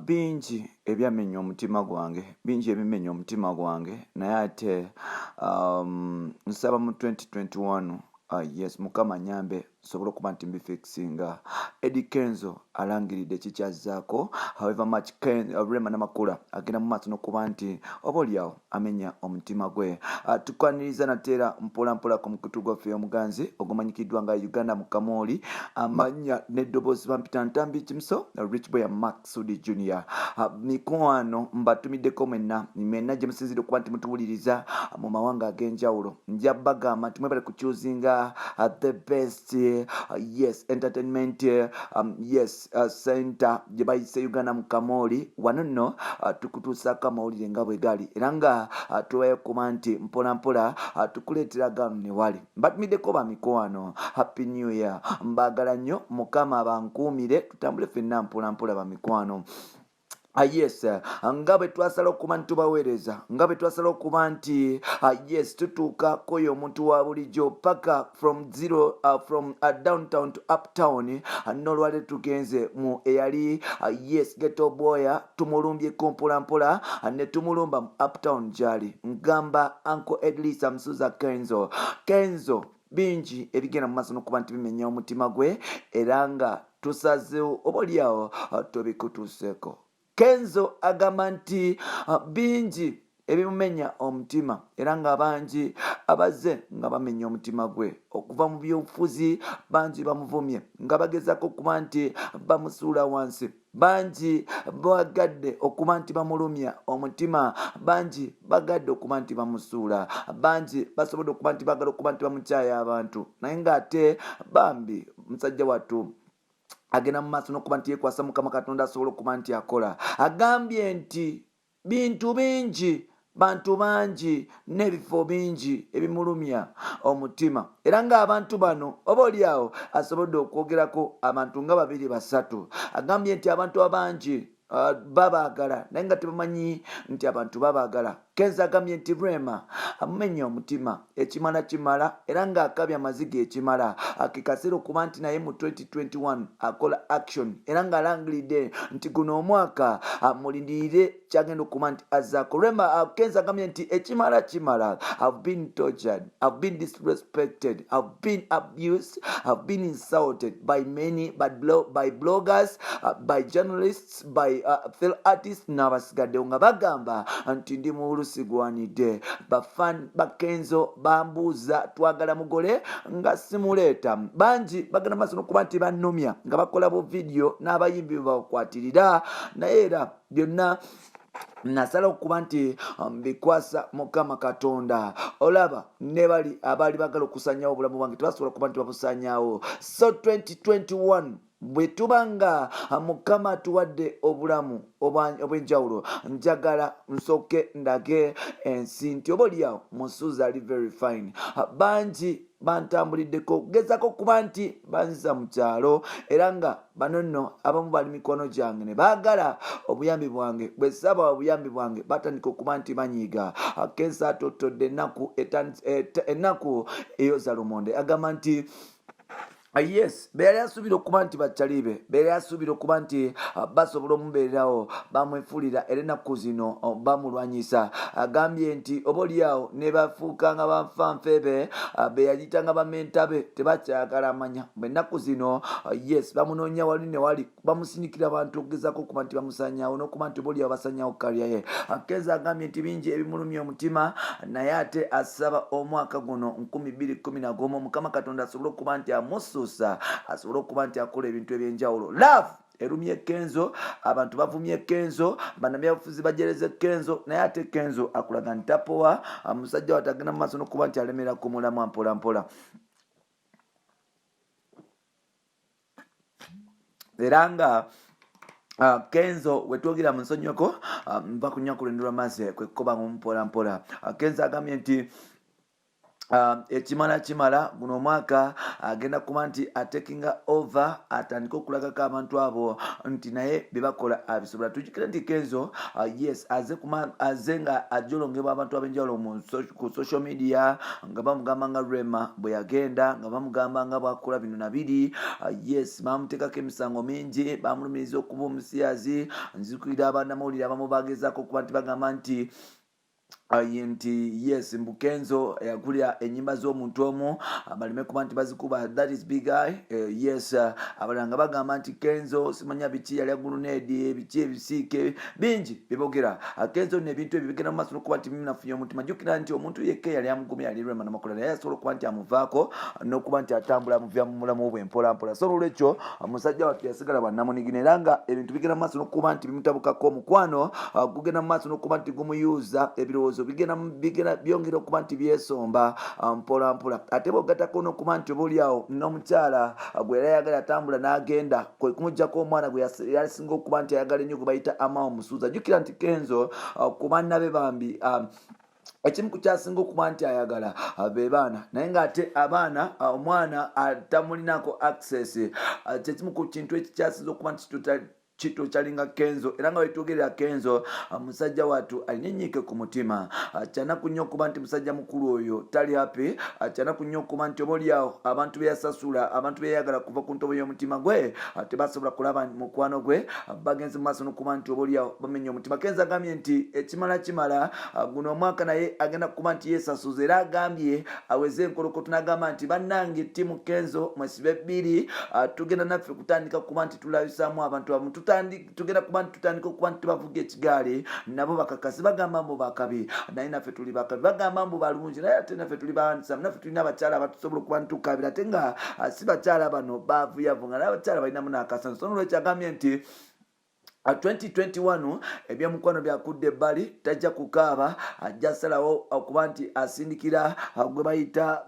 bingi ebyamenya omutima gwange, bingi ebimenya omutima gwange, naye ate nsaba mu 2021 yes mukama nyambe nsobole okuba nti mbifixinga. Eddie Kenzo alangiridde kikyazzaako, however much Rema Namakula agenda mu maaso n'okuba nti oba oliawo amenya omutima gwe. Tukwaniriza nateera mpola mpola ku mukutu gwaffe omuganzi ogumanyikiddwa nga Uganda Mukamoli, amanya n'eddoboozi bampita Ntambi Kimso, Rich Boy Max Sudi Junior. Mikwano mbatumiddeko mwenna gye musinzire okuba nti mutuwuliriza mu mawanga ag'enjawulo. Nja bagamba nti mwebale kukyuzinga the best yes entertainment yes center gye bayise Uganda Mukamoli. Wano nno tukutuusaako amawulire nga bwe gali era nga tuwayo kuba nti mpola mpola tukuleetera gano ne wali. Mbatumiddeko bamikwano, happy new year, mbaagala nnyo, mukama abankuumire, tutambule ffenna mpola mpola bamikwano. Yes, nga bwe twasala okuba nti tubaweereza, nga bwe twasala okuba nti yes tutuuka koyo omuntu wa bulijjo paka from zero from downtown to uptown. N'olwale tugenze mu eyali yes Ghetto Boy, tumulumbyeko mpola mpola ne tumulumba mu uptown gyali. Ngamba Uncle Edlisa Msuza Kenzo bingi ebigenda mu maaso n'okuba nti bimenya omutima gwe era nga tusazeewo oba oliawo tobikutuuseeko. Kenzo agamba nti bingi ebimumenya omutima era nga bangi abaze nga bamenya omutima gwe okuva mu byobufuzi. Bangi bamuvumye nga bagezaako okuba nti bamusuula wansi, bangi bagadde okuba nti bamulumya omutima, bangi bagadde okuba nti bamusuula, bangi basobodde okuba nti bagala okuba nti bamukyaya abantu, naye ng'ate bambi musajja wattu agenda mu maaso n'okuba nti yeekwasa Mukama Katonda asobola okuba nti akola. Agambye nti bintu bingi, bantu bangi n'ebifo bingi ebimulumya omutima era ng'abantu bano oba oliawo asobodde okwogerako abantu nga 2-3. Agambye nti abantu abangi babaagala naye nga tebamanyi nti abantu babaagala. Kenzo agambye nti Rema amumenya omutima ekimala kimala era ng'akabya amaziga ekimala. Akikaseera okuba nti naye mu 2021 akola action era ng'alangiridde nti guno omwaka mulindirire kyagenda okuba nti azzaako. Rema Kenzo agambye nti ekimala kimala. I've been tortured, I've been disrespected, I've been abused, I've been insulted by many, by bloggers, by journalists, by fellow artists n'abasigaddewo nga bagamba nti ndi mu lusigwanidde. Bafan ba Kenzo bambuuza twagala mugole nga simuleeta. Bangi bagenda maaso n'okuba nti bannumya nga bakola bu video n'abayimbi bakwatirira, naye era byonna nasala okuba nti bikwasa Mukama Katonda. Olaba ne bali abali bagala okusanyawo obulamu bwange tebasobola okuba nti babusanyawo. So 2021 bwe tubanga Mukama atuwadde obulamu obw'enjawulo, njagala nsooke ndage ensi nti oba oliawo Musuza ali very fine. Bangi bantambuliddeko gezaako okuba nti banziza mu kyalo era nga bano nno abamu bali mikono gyange ne baagala obuyambi bwange. Bwe saba obuyambi bwange batandika okuba nti banyiiga. Kenzo atotodde ennaku eyoza lumonde agamba nti yes beyali asuubira okuba nti bakyalibe, beyali asuubira okuba nti basobola omubeererawo bamwefuulira era ennaku zino bamulwanyisa. Agambye nti oba oliawo ne bafuuka nga banfanfeebe beyayita nga bamentabe tebakyagala amanya. Ennaku zino yes bamunoonya wali ne wali, bamusinikira abantu okugezaako okuba nti bamusanyawo n'okuba nti oba oliawo basanyawo kaliya ye. Kenzo agambye nti bingi ebimulumya omutima naye ate asaba omwaka guno 2011 Mukama Katonda asobole okuba nti amusu asobola okuba nti akola ebintu ebyenjawulo. Love erumye Kenzo, abantu bavumye Kenzo, bannabyabufuzi bajereze Kenzo, naye ate Kenzo akulaga ntapowa. Musajja watagenda mu maaso n'okuba nti alemera ku mulamu mpola mpola. Era nga Kenzo wetwogira mu nsonyoko nva kunywa ku lwendo lw'amazzi kwe kukoba mu mpola mpola. Kenzo agambye nti ekimala guno omwaka agenda kuba nti atakinga over atandika okulagako abantu abo nti naye bebakola abisobola. Tujjukire nti Kenzo yes aze nga ajolongebwa abantu ab'enjawulo ku social media nga bamugamba nga Rema bwe yagenda nga bamugamba nga bwakola bino na biri yes bamuteekako emisango mingi bamulumiriza okuba omusiyazi. Nzikirira abannamawulire abamu bagezaako okuba nti bagamba nti nti yes Kenzo yagulira enyimba z'omuntu omu baleme kuba nti bazikuba. That is big guy. Yes abalanga bagamba nti Kenzo simanya biki yali agulunedi biki ebisiike bingi bibogera Kenzo nebintu ebyo bigenda mu maaso n'okuba nti bimunafunye omutima. Jjukira nti omuntu yekka yali amugumya yali Rema Namakola naye asobola okuba nti amuvaako n'okuba nti atambula muvya mu mulamu bwe mpolampola. So olwekyo omusajja wattu yasigala bwannamunigina era nga ebintu bigenda mu maaso n'okuba nti bimutabukako omukwano gugenda mu maaso n'okuba nti gumuyuuza ebirowoozo bigenda byongera okuba nti byesomba mpolampola. Ate bw'ogattako n'okuba nti obaoliawo n'omukyala gwe yali ayagala atambula n'agenda kwe kumuggyako omwana gwe yasinga okuba nti ayagala ennyo gwe bayita Amao Musuuza. Jjukira nti Kenzo ku banna be bambi ekimu ku kyasinga okuba nti ayagala be baana naye ng'ate abaana omwana tamulinako access kyekimu ku kintu ekikyasinza okuba nti kito kyalinga Kenzo era nga wetugerera Kenzo musajja wattu alina ennyiike ku mutima kyanaku nnyo okuba nti musajja mukulu oyo tali happy kyanaku nnyo okuba nti obaoliawo abantu beyasasula abantu beyagala kuva ku ntobo y'omutima gwe tebasobola kulaba mukwano gwe bagenze mu maaso n'okuba nti obaoliawo bamenya omutima. Kenzo agambye nti ekimala guno omwaka naye agenda kuba nti yesasuza era agambye aweze enkolokoto n'agamba nti bannange ttiimu Kenzo mwesibe bbiri tugenda naffe kutandika kuba nti tulabisaamu abantu abamu tugenda kuba nti tutandika okuba nti tubavuga ekigaali nabo bakakasi bagamba mbu bakabi naye naffe tuli bakabi bagamba mbu balungi naye ate naffe tuli bawandisamu naffe tulina abakyala abatusobola okuba nti tukabira ate nga si bakyala bano bavuyavunga naye abakyala balinamu n'akasanso. So nolwekyo agambye nti 2021 ebyamukwano byakudde ebbali tajja kukaaba ajja salawo okuba nti asindikira gwe bayita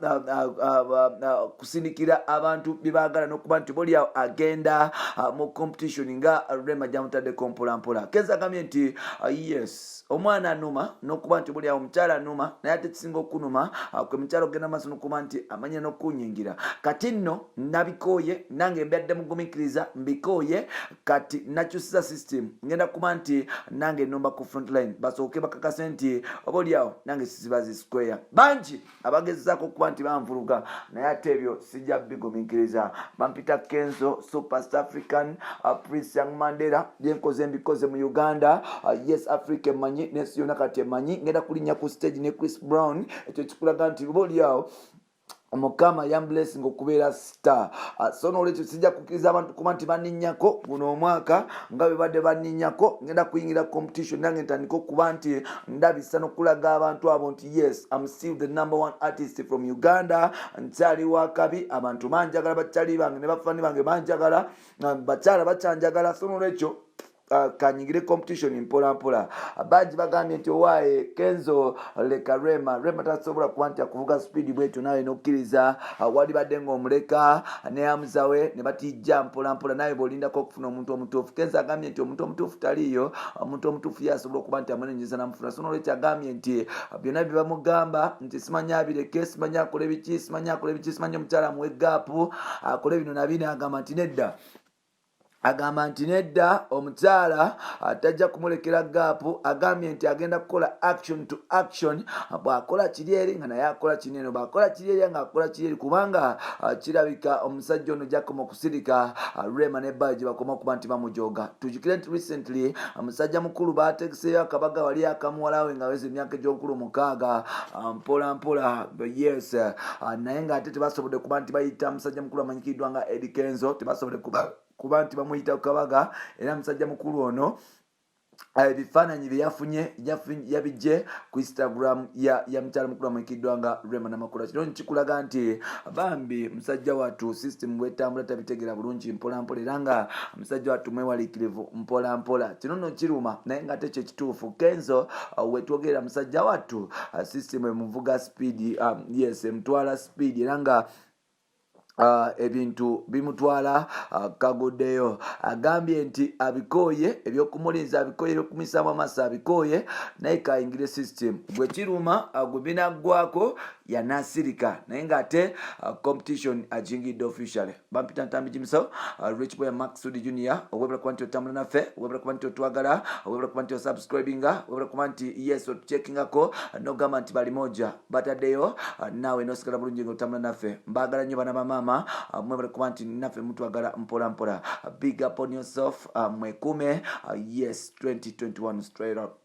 kusindikira abantu bibagala n'okuba nti boliawo agenda mu competition nga Rema gyamutaddeko mpolampola. Kenzo agambye nti yes omwana anuma n'okuba nti boliawo omukyala anuma naye ate kisinga okunuma kwe mukyala ogenda maaso n'okuba nti amanya n'okunyingira kati nno nabikooye nange mbadde mugumikiriza mbikooye kati nakyusiza ngenda kuba nti nange nomba ku front line basooke bakakase nti obaoliawo nange sizibazi square. Bangi abagezezaako okuba nti banvuluga naye ate ebyo sijja bigumikiriza. Bampita Kenzo Superstar African Prince Young Mandela byenkoze mbikoze mu Uganda yes Africa emanyi nensi yonna kati emanyi ngenda kulinnya ku stage ne Chris Brown ekyo kikulaga nti obaoliawo Mukama yamblessing okubeera star. So n'olwekyo sijja kukkiriza abantu kuba nti baninnyako guno omwaka nga bwe badde baninnyako ngenda kuyingira competition nange ntandika okuba nti ndabisa n'okulaga abantu abo nti yes I'm still the #1 artist from Uganda nkyali wakabi abantu banjagala bakyali bange ne bafaani bange banjagala bakyala bakyanjagala. So n'olwekyo kanyigire competition mpolampola. Bangi bagambye nti owaaye Kenzo leka Rema tasobola kuba nti akuvuga speed bwetyo nawe n'okkiriza wali badde ng'omuleka ne amuzawe ne batijja mpolampola nawe bw'olindako okufuna omuntu omutuufu. Kenzo agambye nti omuntu omutuufu taliiyo omuntu omutuufu yasobola okuba nti amunenyeza namufuna. So n'olwekyo agambye nti byonna bye bamugamba nti simanya abireke simanya akole biki simanya omukyala amuwe gaapu akole bino na bino agamba nti nedda omukyala atajja kumulekera gaapu. Agambye nti agenda kukola action to action bw'akola kiri eri nga naye akola kiri eno bw'akola kiri eri nga akola kiri eri kubanga kirabika omusajja ono gyakoma okusirika Rema ne Bayo gye bakoma okuba nti bamujoga. Tujjukire nti recently omusajja mukulu baategeseeyo akabaga wali akamuwala we nga aweza emyaka egy'obukulu 6 mpolampola yes naye ng'ate tebasobodde kuba nti bayita musajja mukulu amanyikiddwa nga Eddie Kenzo tebasobodde kuba nti bamuyita ku kabaga era musajja mukulu ono ebifaananyi bye yafunye yabijje ku Instagram ya mukyala mukulu amanyikiddwa nga Rema Namakola. Kino nkikulaga nti bambi musajja wattu system bwetambula tabitegera bulungi mpolampola era nga musajja wattu mwewaliikirivu mpolampola. Kino nno kiruma naye nga ate kyekituufu. Kenzo wetwogerera musajja wattu system emuvuga speed yes emutwala speed era nga ebintu bimutwala kaguddeyo. Agambye nti abikooye ebyokumulinza abikooye ebyokumisaamu amaaso abikooye naye kayingire system bwe kiruma gwe binaggwako yanasirika naye ng'ate competition ajingidde officially. Bampita Ntambi Jimiso, Rich Boy Max Sudi Junior, owebula kuba nti otambula naffe, owebula kuba nti otwagala, owebula kuba nti osubscribinga, owebula kuba nti yes otuchekingako, nogamba nti bali moja bataddeyo naawe nosigala bulungi nga otambula naffe. Mbaagala nnyo bana bamaama, mwebula kuba nti naffe mutwagala mpola mpola. Big up on yourself, mwekume, yes 2021 straight up.